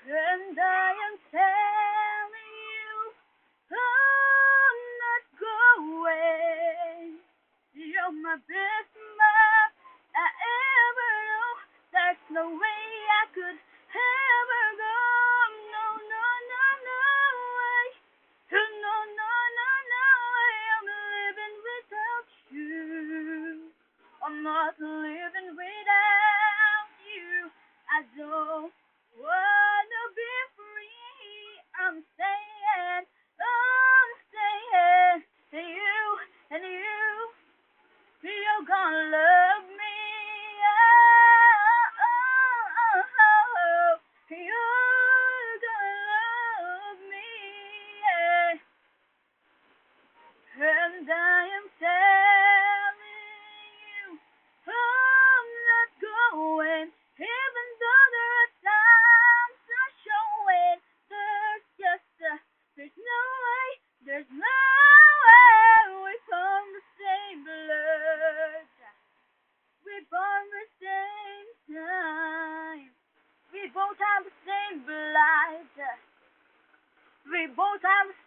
And I am telling you, I'm not going. You're my best man I ever know. There's no way I could ever go. No, no, no, no way. No, no, no, no way. I'm living without you. I'm not living without you. I don't wanna be free. I'm staying. And you're gonna love me. Oh, you're gonna love me. Yeah. And I am telling you, I'm not going, even though there are times I showing. There's no way, there's no way we from the same blood. We born the same time. We both have the same blood. We both have the